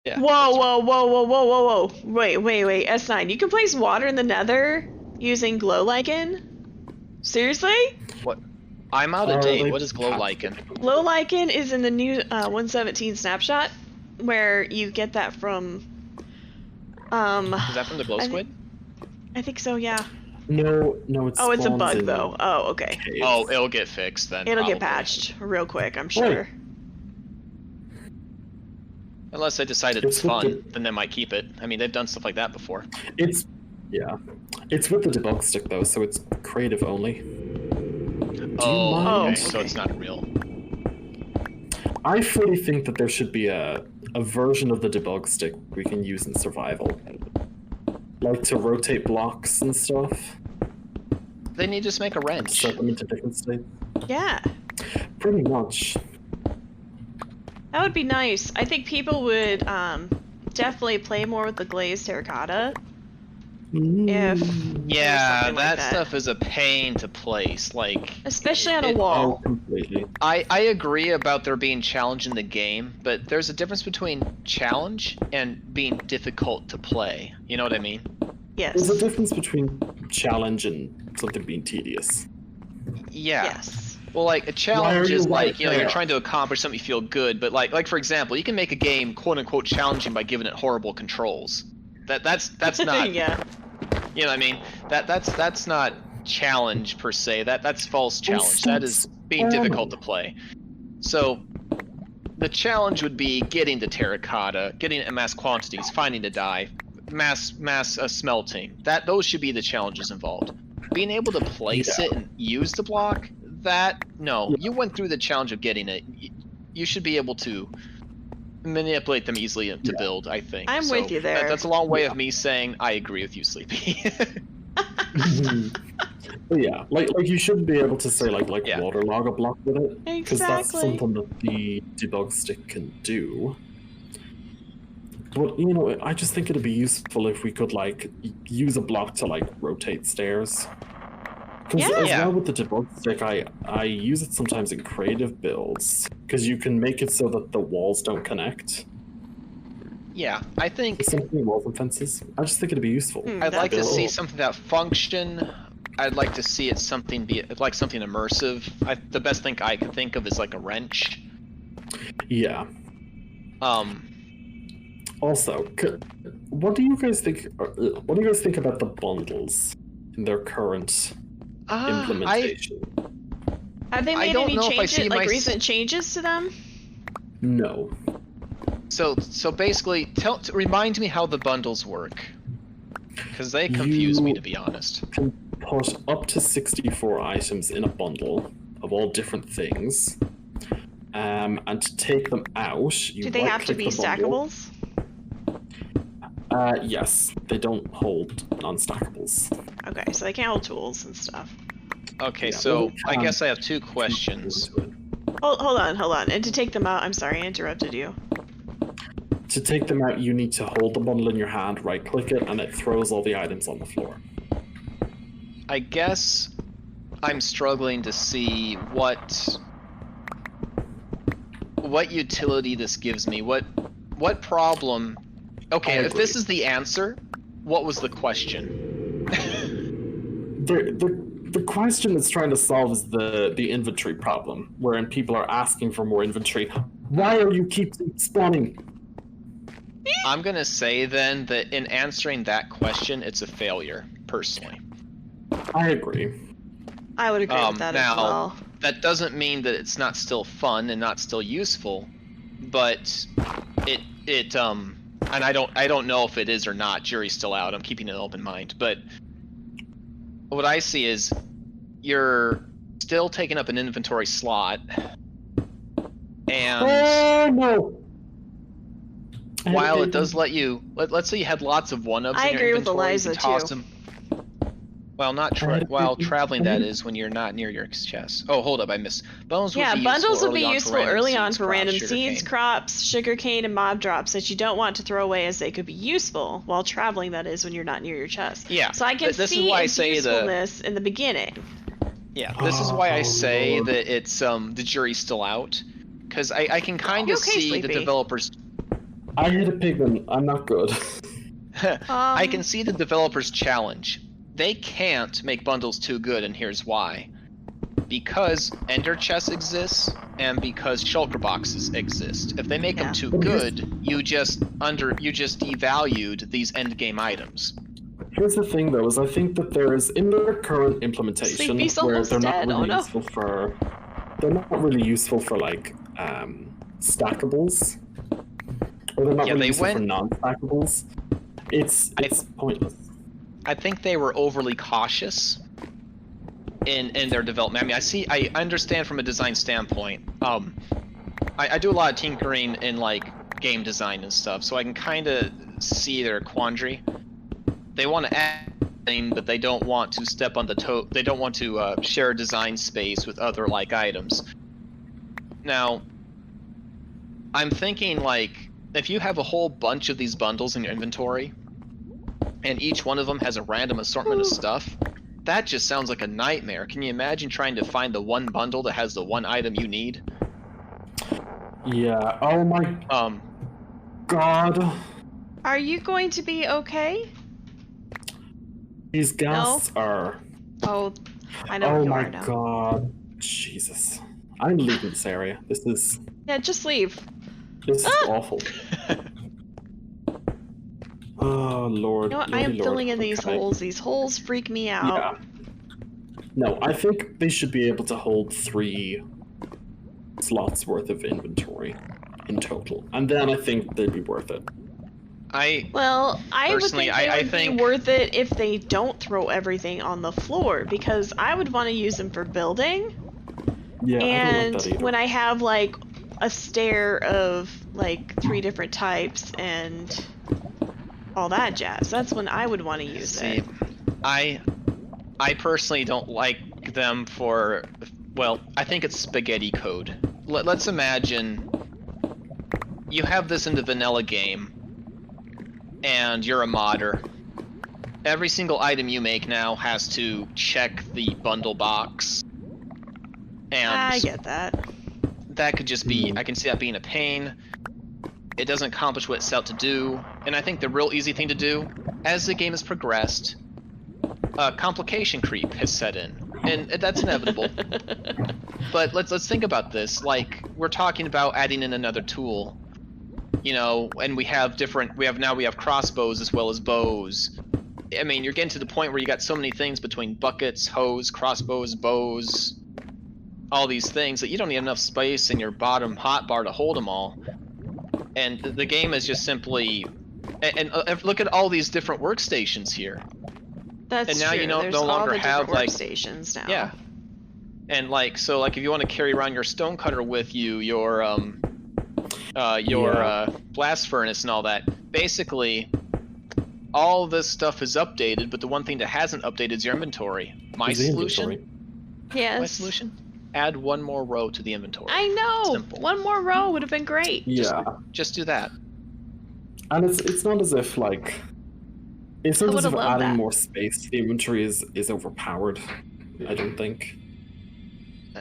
Yeah. Whoa, whoa, whoa, whoa, whoa, whoa, whoa. Wait. S9. You can place water in the nether using glow lichen? Seriously? What? I'm out of date. What is glow patched lichen? it? Glow lichen is in the new 117 snapshot, where you get that from. Is that from the glow squid? I think so, yeah. No, it's. Oh, it's a spawns bug in though. Oh, okay. caves. Oh, it'll get fixed then. It'll get probably. patched real quick, I'm sure. Unless they decide it's fun, then they might keep it. I mean, they've done stuff like that before. It's with the debug stick though, so it's creative only. Oh, okay. okay. So it's not real. I fully think that there should be a version of the debug stick we can use in survival, like to rotate blocks and stuff. They need to just make a wrench. Set them into different states. Yeah. Pretty much. That would be nice. I think people would definitely play more with the glazed terracotta. If Yeah, something like that stuff is a pain to place. Like, especially on a wall. Completely. I agree about there being challenge in the game, but there's a difference between challenge and being difficult to play. You know what I mean? Yes. There's a difference between challenge and something being tedious. Yeah. Yes. Well, like a challenge you is right like, you know, there? you're trying to accomplish something you feel good, but like for example, you can make a game quote unquote challenging by giving it horrible controls. That's not Yeah. You know what I mean? That's not challenge per se. That's false challenge. That is being difficult to play. So the challenge would be getting the terracotta, getting it in mass quantities, finding the dye, mass smelting. Those should be the challenges involved. Being able to place it and use the block, no. You went through the challenge of getting it. You should be able to manipulate them easily to build, I think. I'm with you there. That's a long way of me saying I agree with you, Sleepy. Yeah, like you should be able to say like waterlog a block with it, because that's Exactly. something that the debug stick can do. But you know, I just think it'd be useful if we could like use a block to like rotate stairs. Because as well with the debug stick, I use it sometimes in creative builds because you can make it so that the walls don't connect. Yeah, I think Something walls and fences. I just think it'd be useful. I'd like to see something that function. I'd like to see it something something immersive. The best thing I can think of is like a wrench. Yeah. Also, what do you guys think? What do you guys think about the bundles in their current implementation? Have they made any changes, like my recent changes to them? No. So basically, remind me how the bundles work, because they confuse me, to be honest. Can put up to 64 items in a bundle of all different things, and to take them out, you Do they have to be stackables? Yes, they don't hold non-stackables. Okay, so they can't hold tools and stuff. Okay, so I guess I have two questions. Hold on. And to take them out, I'm sorry, I interrupted you. To take them out, you need to hold the bundle in your hand, right-click it, and it throws all the items on the floor. I guess I'm struggling to see what utility this gives me. What problem? Okay, if this is the answer, what was the question? The question it's trying to solve is the inventory problem, wherein people are asking for more inventory. Why are you keep spawning? I'm gonna say then that in answering that question, it's a failure, personally. I agree. I would agree with that as well. That doesn't mean that it's not still fun and not still useful, but and I don't know if it is or not. Jury's still out. I'm keeping an open mind, but what I see is you're still taking up an inventory slot, and while it does let you, let's say you had lots of one-ups in your inventory, you can toss them. Well, not while traveling, that is, when you're not near your chest. Oh, hold up, I missed. Bundles would be useful early on for random crops, seeds, crops, sugarcane, and mob drops that you don't want to throw away, as they could be useful while traveling, that is, when you're not near your chest. Yeah. So I can see its usefulness in the beginning. Yeah, this is why I say that it's the jury's still out, because I can kind of see the developers. I hit a pigman. I'm not good. I can see the developer's challenge. They can't make bundles too good, and here's why. Because Ender Chest exists, and because shulker boxes exist. If they make them too good, you just devalued these endgame items. Here's the thing, though, is I think that there is in their current implementation where they're not really useful for. They're not really useful for like stackables, or they're not really useful for non-stackables. It's pointless. I think they were overly cautious in their development. I mean, I understand from a design standpoint. I do a lot of tinkering in like game design and stuff, so I can kind of see their quandary. They want to add thing, but they don't want to step on the toe. They don't want to share design space with other like items. Now, I'm thinking like if you have a whole bunch of these bundles in your inventory, and each one of them has a random assortment of stuff, that just sounds like a nightmare. Can you imagine trying to find the one bundle that has the one item you need? Yeah. Oh my. God. Are you going to be okay? These ghasts are. Oh, I know. Oh my God. Jesus. I'm leaving this area. This is. Yeah, just leave. This is awful. Oh Lord. You know what? I am filling in these holes. These holes freak me out. Yeah. No, I think they should be able to hold 3 slots worth of inventory in total, and then I think they'd be worth it. I would think it would be worth it if they don't throw everything on the floor, because I would want to use them for building. Yeah, and I don't like that either. When I have like a stair of like 3 different types and all that jazz, that's when I would want to use it. I personally don't like them for, well, I think it's spaghetti code. Let's imagine you have this in the vanilla game, and you're a modder. Every single item you make now has to check the bundle box. And I get that. That could just be, I can see that being a pain. It doesn't accomplish what it's out to do. And I think the real easy thing to do, as the game has progressed, complication creep has set in. And that's inevitable. But let's think about this. Like, we're talking about adding in another tool. You know, and we have crossbows as well as bows. I mean, you're getting to the point where you got so many things between buckets, hose, crossbows, bows, all these things that you don't need enough space in your bottom hotbar to hold them all. And the game is just simply, and look at all these different workstations here. That's and now true. you There's no longer all the have like workstations now. Yeah. And like, so like if you want to carry around your stonecutter with you, your blast furnace and all that, basically all this stuff is updated, but the one thing that hasn't updated is your inventory. My solution? Yes. My solution? Add 1 more row to the inventory. I know. Simple. 1 more row would have been great. Yeah. Just do that. And it's not as if like it's not as if adding that. more space to the inventory is overpowered. I don't think.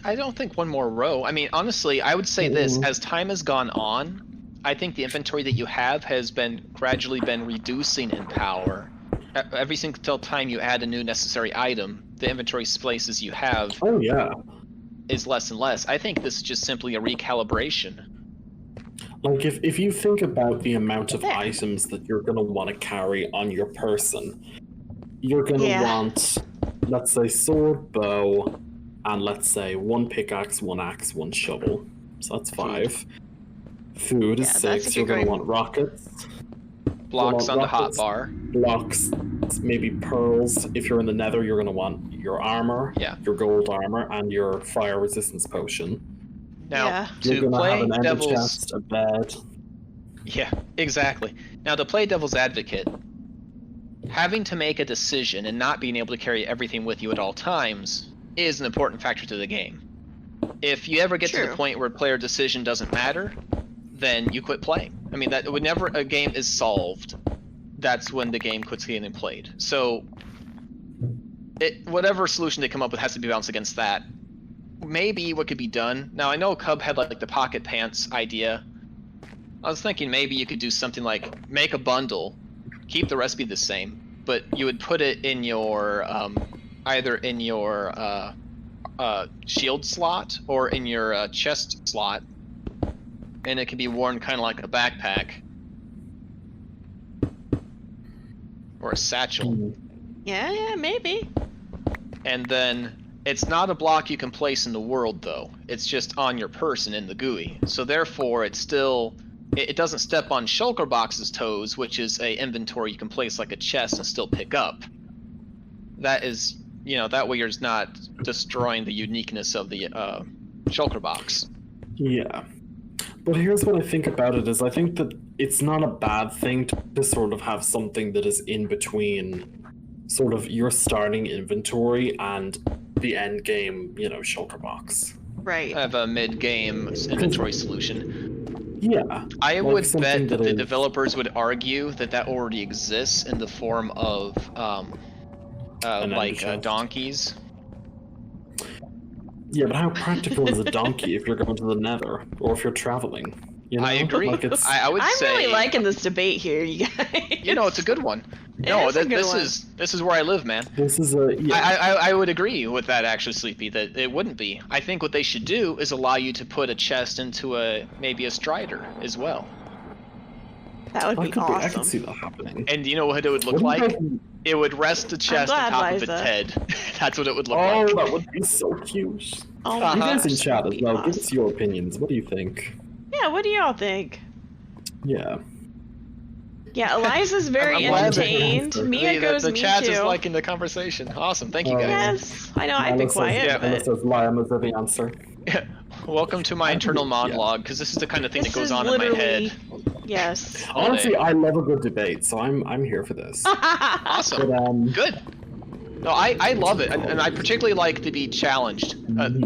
I don't think 1 more row. I mean, honestly, I would say this: as time has gone on, I think the inventory that you have has gradually been reducing in power. Every single time you add a new necessary item, the inventory spaces you have is less and less. I think this is just simply a recalibration. Like if you think about the amount of items that you're going to want to carry on your person, you're going to want, let's say, sword, bow, and let's say 1 pickaxe, 1 axe, 1 shovel. So that's 5. Food is 6. You're going to want rockets. Blocks on the hotbar. Blocks, maybe pearls. If you're in the nether, you're going to want your armor, your gold armor, and your fire resistance potion. Now, you're to play have an devil's chest, a bed. Yeah, exactly. Now, to play devil's advocate, having to make a decision and not being able to carry everything with you at all times is an important factor to the game. If you ever get to the point where player decision doesn't matter, then you quit playing. I mean, that whenever a game is solved, that's when the game quits getting played. So, whatever solution they come up with has to be balanced against that. Maybe what could be done. Now, I know Cub had like the pocket pants idea, I was thinking maybe you could do something like make a bundle, keep the recipe the same, but you would put it in your either in your shield slot or in your chest slot, and it can be worn kind of like a backpack or a satchel. Yeah, maybe. And then it's not a block you can place in the world, though. It's just on your person in the GUI. So therefore, it's still it doesn't step on Shulker Box's toes, which is a inventory you can place like a chest and still pick up. That is, that way you're not destroying the uniqueness of the Shulker Box. Yeah. But here's what I think about it is I think that it's not a bad thing to sort of have something that is in between sort of your starting inventory and the end game, Shulker Box. Right. I have a mid-game inventory solution. Yeah. I would bet that the developers would argue that already exists in the form of donkeys. Yeah, but how practical is a donkey if you're going to the Nether or if you're traveling? I agree. I would say I'm really liking this debate here, you guys. It's a good one. No, this is where I live, man. This is I would agree with that actually, Sleepy. That it wouldn't be. I think what they should do is allow you to put a chest into maybe a strider as well. That would be awesome. I can see that happening. And you know what it would look like? It would rest the chest on top of its head. That's what it would look like. Oh, that would be so cute. Oh, you guys in chat as well, give us your opinions. What do you think? Yeah, what do y'all think? Yeah. Yeah, Eliza's very entertained. Mia goes, the me chat too. is liking the conversation. Awesome, thank you guys. Yes, I know I've been quiet. But... says Liam is the answer. Welcome to my internal monologue, because this is the kind of thing that goes on in my head. Yes. Honestly, I love a good debate, so I'm here for this. Awesome. But, good. No, I love it, and I particularly like to be challenged.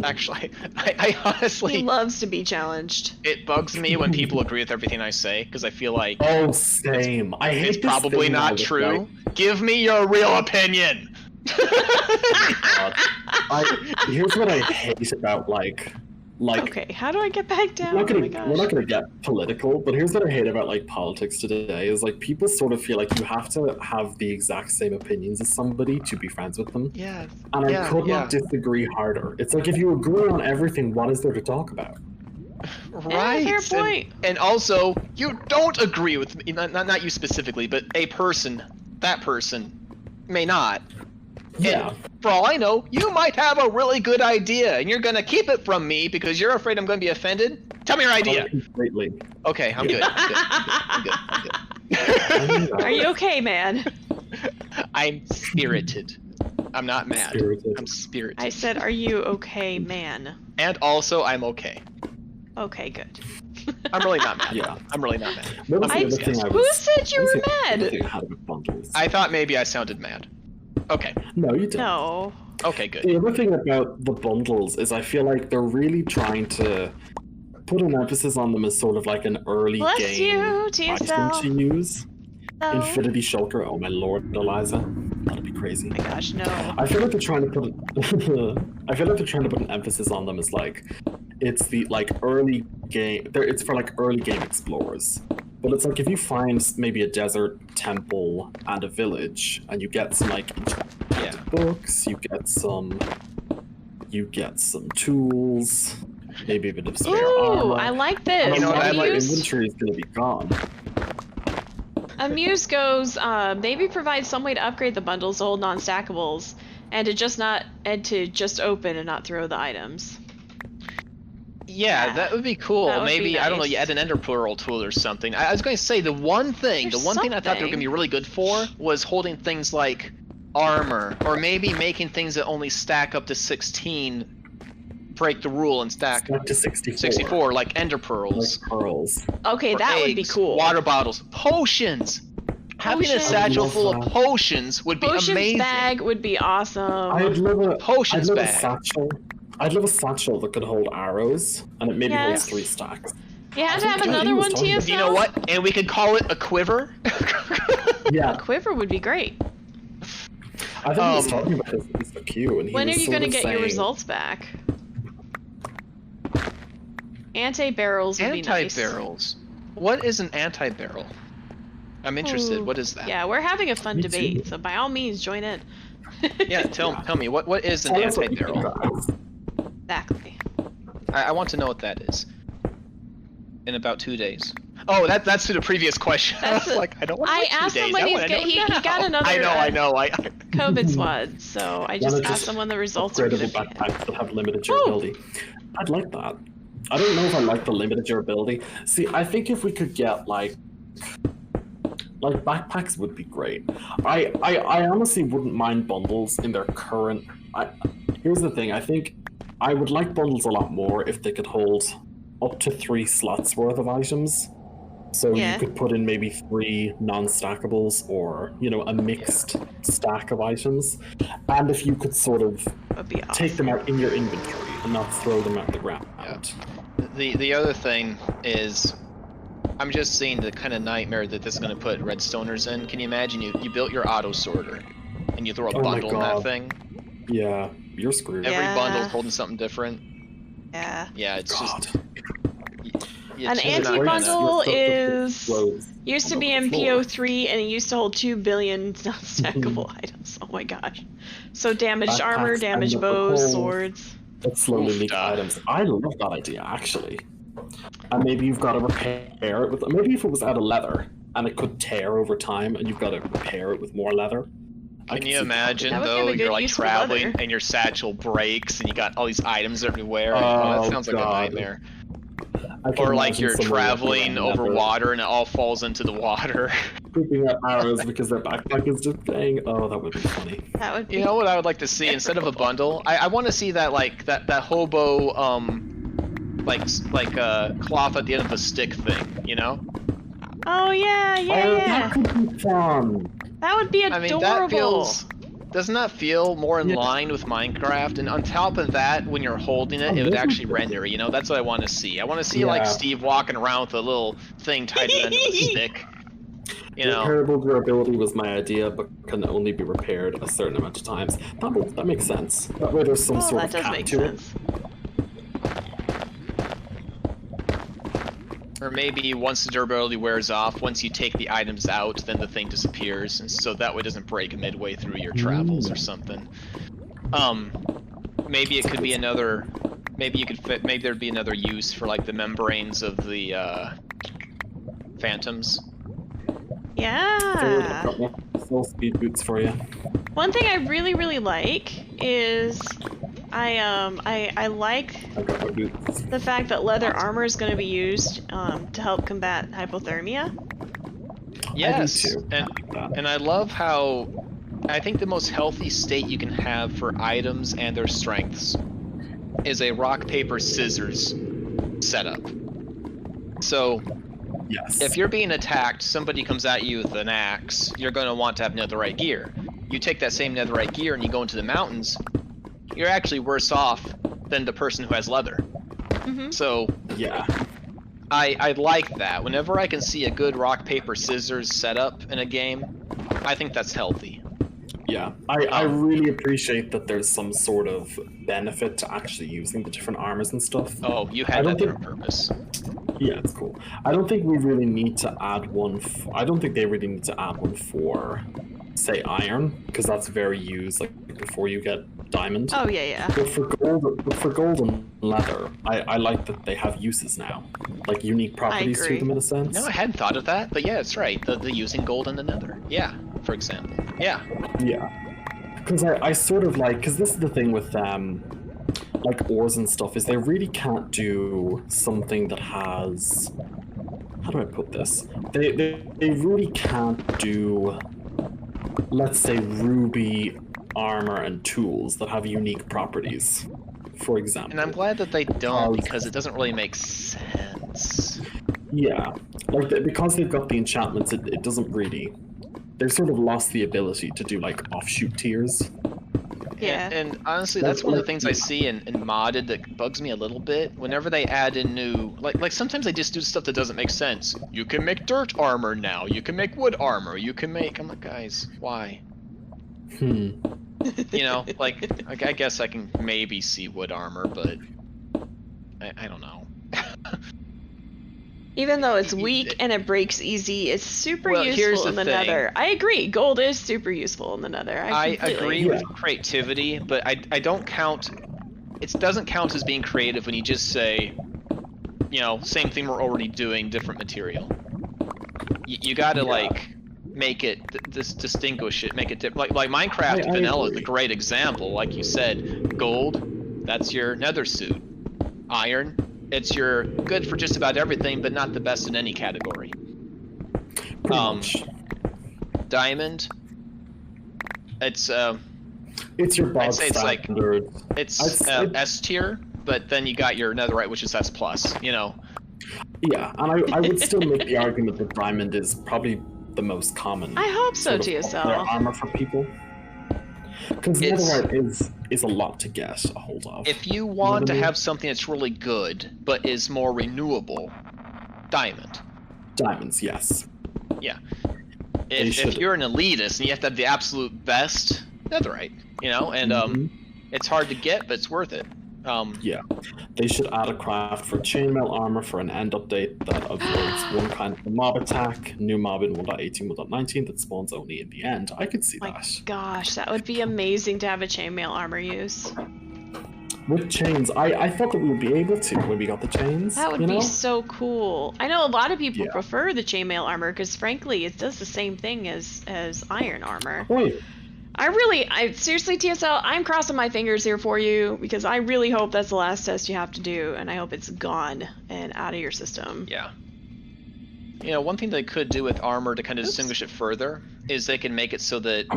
Actually, I honestly... He loves to be challenged. It bugs me when people agree with everything I say, because I feel like... Oh, same. I hate it's probably not true. Give me your real opinion! Here's what I hate about, okay, how do I get back down? We're not gonna get political, but here's what I hate about politics today is people sort of feel like you have to have the exact same opinions as somebody to be friends with them. Yeah. And I could not disagree harder. It's like if you agree on everything, what is there to talk about? Right. Yeah, fair point. And also, you don't agree with me, not you specifically, but that person may not. Yeah. And for all I know, you might have a really good idea, and you're gonna keep it from me because you're afraid I'm gonna be offended. Tell me your idea. Completely. Okay, I'm good. I'm good. Are you okay, man? I'm spirited. I'm not mad. I'm spirited. I said, are you okay, man? And also, I'm okay. Okay, good. I'm really not mad. Yeah. I'm really not mad. Who said you were mad? I thought maybe I sounded mad. Okay. No, you didn't. No. Okay, good. The other thing about the bundles is I feel like they're really trying to put an emphasis on them as sort of like an early game item to use. Infinity Shulker, oh my lord, Eliza, that'd be crazy. Oh my gosh, no. I feel like they're trying to put an emphasis on them as it's the early game. It's for early game explorers. But it's if you find maybe a desert temple and a village, and you get some books, you get some tools, maybe a bit of spare armor. I like this. And a lot of inventory is gonna be gone. Amuse goes, maybe provide some way to upgrade the bundles, old non-stackables, and to just open and not throw the items. Yeah, that would be cool. Maybe, I don't know, you add an ender pearl tool or something. I was going to say, the one thing I thought they were going to be really good for was holding things like armor, or maybe making things that only stack up to 16 break the rule and stack up to 64. 64, like ender pearls. Like pearls. Okay, that would be cool. Water bottles. Potions! Having a satchel full of potions would be amazing. Potions bag would be awesome. I'd love a potions bag. Satchel. I'd love a satchel that could hold arrows, and it maybe holds 3 stacks. You have to have another one to yourself. You know what? And we could call it a quiver. Yeah. A quiver would be great. I think he was talking about this with Mr. Q, and he when was are you going to get saying... your results back? Anti-barrels would be nice. Anti-barrels. What is an anti-barrel? I'm interested. Ooh. What is that? Yeah, we're having a fun Me debate, too. so by all means, join in. Yeah, tell me what is an Tell us what you anti-barrel? think, guys. Exactly. I want to know what that is. In about 2 days. Oh, that's to the previous question. I That's was a- like, I don't want to I wait 2 asked him days. when I he's wanna get- know he now. got another, I know. COVID swad, so I just Wanna asked him when the results are Upgradable gonna be. backpacks that have limited durability. I'd like that. I don't know if I like the limited durability. See, I think if we could get like backpacks would be great. I honestly wouldn't mind bundles in their current. Here's the thing. I think I would like bundles a lot more if they could hold up to 3 slots worth of items. So Yeah. you could put in maybe 3 non-stackables, or a mixed stack of items. And if you could sort of Would be awesome. take them out in your inventory and not throw them out the ground. The other thing is, I'm just seeing the kind of nightmare that this is going to put redstoners in. Can you imagine you built your auto sorter and you throw a Oh my bundle in that God. thing? Yeah, you're screwed. Yeah. Every bundle's holding something different. Yeah. Yeah, it's God. just An choose not anti-bundle to- is Roads. used to on be the in floor. PO3 and it used to hold 2 billion non-stackable items. Oh my gosh. So damaged armor, Backpacks damaged and the bows, whole- swords. That slowly Oof, leak duh. items. I love that idea, actually. And maybe you've got to repair it with. Maybe if it was out of leather and it could tear over time, and you've got to repair it with more leather. I Can you see that. imagine That would though? give a good You're like use for traveling leather. and your satchel breaks and you got all these items everywhere. Oh, that sounds like God. a nightmare. I can Or like imagine you're someone traveling walking over around water and it all falls into the water. pooping out arrows because their backpack is just playing. Oh, that would be funny. That would be. You know what I would like to see instead of a bundle? I want to see that like that hobo cloth at the end of the stick thing. You know? Oh yeah, yeah, Oh, yeah. that could be fun. That would be I adorable. mean that feels. Doesn't that feel more in Yeah. line with Minecraft? And on top of that, when you're holding it, Oh, it would yeah. actually render. You know, that's what I want to see. I want to see like Yeah. Steve walking around with a little thing tied to the end of the stick. You know, Repairable durability was my idea, but can only be repaired a certain amount of times. That makes sense. That way there's some Well, sort that of does cap make to sense. or maybe once the durability wears off, once you take the items out, then the thing disappears, and so that way it doesn't break midway through your travels or something. Maybe it could be another. Maybe you could fit. Maybe there'd be another use for like the membranes of the phantoms. it. Yeah. Got more full speed boots for you. One thing I really, really like is I like I got my boots. the fact that leather armor is going to be used to help combat hypothermia. Yes, too. and and I love how I think the most healthy state you can have for items and their strengths is a rock paper scissors setup. So Yes. if you're being attacked, somebody comes at you with an axe, you're going to want to have netherite gear. You take that same netherite gear and you go into the mountains, you're actually worse off than the person who has leather. Mm-hmm. So Yeah. I like that. Whenever I can see a good rock paper scissors setup in a game, I think that's healthy. Yeah. I really appreciate that there's some sort of benefit to actually using the different armors and stuff. Oh, you I had don't that there on think- purpose. Yeah, it's cool. I don't think we really need to add one. I don't think they really need to add one for, say, iron, because that's very used like before you get diamond. Oh yeah, yeah. But for gold and leather, I like that they have uses now, like unique properties to agree. them in a sense. No, I hadn't thought of that, but yeah, it's right. The using gold in the nether. Yeah, for example. Yeah. Yeah, because I sort of like, because this is the thing with like ores and stuff, is they really can't do something that has, how do I put this? They really can't do, let's say, ruby armor and tools that have unique properties, for example. And I'm glad that they don't, because it doesn't really make sense. Yeah, like because they've got the enchantments, it doesn't really. They've sort of lost the ability to do like offshoot tiers. Yeah. And honestly, that's one of the things I see in modded that bugs me a little bit. Whenever they add in new, like sometimes they just do stuff that doesn't make sense. You can make dirt armor now. You can make wood armor. You can make. I'm like, guys, why? You know, like I guess I can maybe see wood armor, but I don't know. Even though it's weak and it breaks easy, it's super Well, here's useful the in the thing. Nether. I agree. Gold is super useful in the Nether. I completely agree with creativity, but I don't count. It doesn't count as being creative when you just say, you know, same thing we're already doing, different material. You gotta like make it distinguish it, make it different. Like Minecraft Vanilla is a great example. Like you said, gold, that's your Nether suit. Iron, it's your good for just about everything, but not the best in any category. Pretty much. Diamond, it's your bog I'd say it's like standard. it's S tier, but then you got your Netherite, which is S plus. You know. Yeah, and I would still make the argument that diamond is probably the most common. I hope so, sort of TSL. armor for people. Because Netherite is a lot to get a hold of. If you want to have something that's really good, but is more renewable, diamond. Diamonds, yes. Yeah. If you're an elitist and you have to have the absolute best, Netherite. You know, and it's hard to get, but it's worth it. Yeah, they should add a craft for chainmail armor for an end update that avoids one kind of mob attack, new mob in 1.18, 1.19 that spawns only in the end. I could see that. Gosh, that would be amazing to have a chainmail armor use. With chains, I thought that we would be able to when we got the chains. That would be so cool. I know a lot of people Yeah. prefer the chainmail armor because, frankly, it does the same thing as iron armor. Wait. I seriously, TSL, I'm crossing my fingers here for you because I really hope that's the last test you have to do, and I hope it's gone and out of your system. Yeah. You know, one thing they could do with armor to kind of distinguish it further is they can make it so that,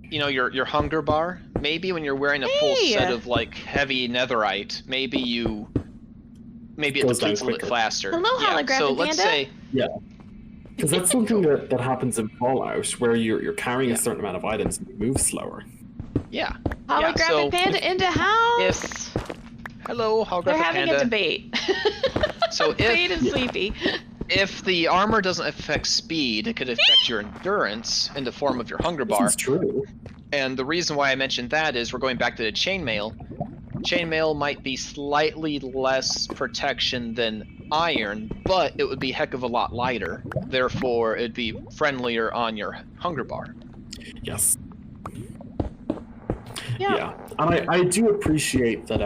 you know, your hunger bar, maybe when you're wearing a full set of like heavy netherite, maybe it Goes down depletes a little bit quicker. faster. Hello, yeah. holographic So let's panda. say, Yeah. Because that's something that happens in Fallout, where you're carrying a certain amount of items and you move slower. yeah. Holographic so panda into house. Hello, holographic They're having panda. a debate. So Debate and sleepy. if the armor doesn't affect speed, it could affect your endurance in the form of your hunger bar. This is true. And the reason why I mentioned that is we're going back to the chainmail. Chainmail might be slightly less protection than iron, but it would be a heck of a lot lighter. Therefore, it'd be friendlier on your hunger bar. Yes. Yeah. And I do appreciate that,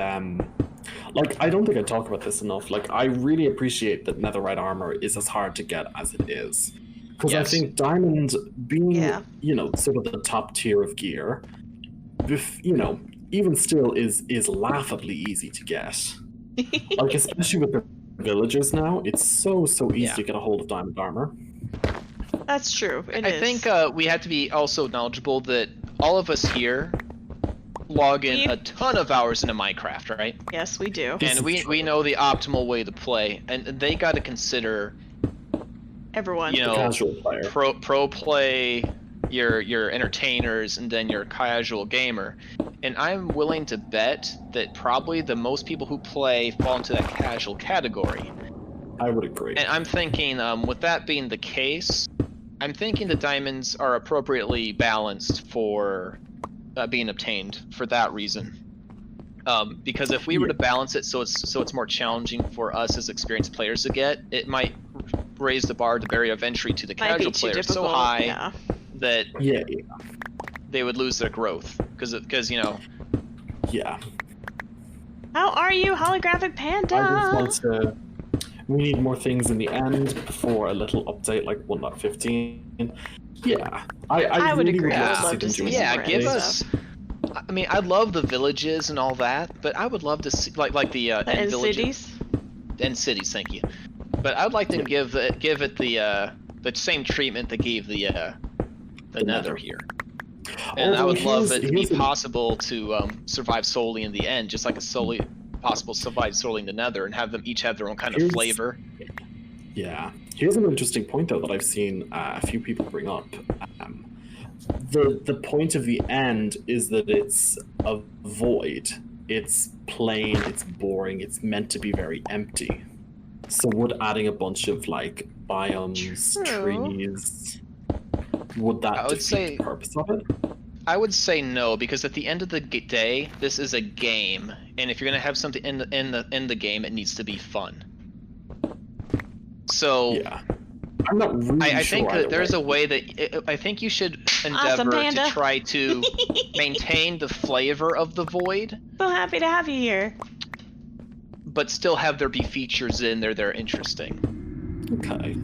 like, I don't think I talk about this enough. Like, I really appreciate that netherite armor is as hard to get as it is. Because I think diamond being, you know, sort of the top tier of gear, you know, even still is laughably easy to get. Like, especially with the villagers now, it's so easy to get a hold of diamond armor. That's true. I think we have to be also knowledgeable that all of us here log in a ton of hours into Minecraft, right? Yes, we do. And we know the optimal way to play, and they got to consider everyone. You know, casual player. Pro play, your entertainers, and then your casual gamer. And I'm willing to bet that probably the most people who play fall into that casual category. I would agree. And I'm thinking, with that being the case, I'm thinking the diamonds are appropriately balanced for being obtained for that reason. Because if we were to balance it so it's more challenging for us as experienced players to get, it might raise the bar, the barrier of entry to the casual player so high that they would lose their growth. Because you know. Yeah. How are you, holographic panda? I just want to. We need more things in the end before a little update like 1.15. Yeah, I would really agree. Would I would love love to see yeah, more give stuff. us. I mean, I love the villages and all that, but I would love to see like the end villages. Cities. And cities, thank you. But I'd like to give it the same treatment they gave the Nether here. And I would love it to be possible to survive solely in the end, just like it's possible to survive solely in the Nether, and have them each have their own kind of flavor. Yeah. Here's an interesting point, though, that I've seen a few people bring up. The point of the end is that it's a void. It's plain, it's boring, it's meant to be very empty. So would adding a bunch of, like, biomes, trees, would that defeat the purpose of it? I would say no, because at the end of the day, this is a game, and if you're gonna have something in the game, it needs to be fun. So Yeah. I'm not really I sure. think that there's way. a way that I think you should Awesome, endeavor Panda. to try to maintain the flavor of the void, So happy to have you here. but still have there be features in there that are interesting. Okay.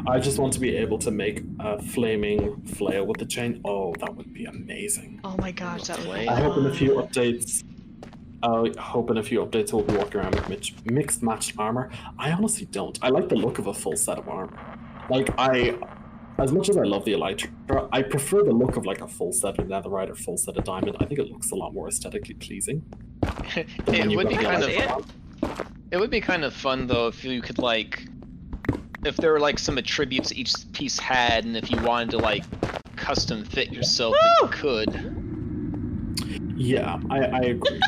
I just want to be able to make a flaming flail with the chain. Oh, that would be amazing. Oh my gosh, that would be I hope in a few fun. updates. I hope in a few updates we'll be walking around with mixed matched armor. I honestly don't. I like the look of a full set of armor. Like as much as I love the Elytra, I prefer the look of like a full set of netherite or full set of diamond. I think it looks a lot more aesthetically pleasing. It would be kind See it? of it would be kind of fun though if you could like if there were like some attributes each piece had, and if you wanted to like custom fit yourself, that you could. Yeah, I agree.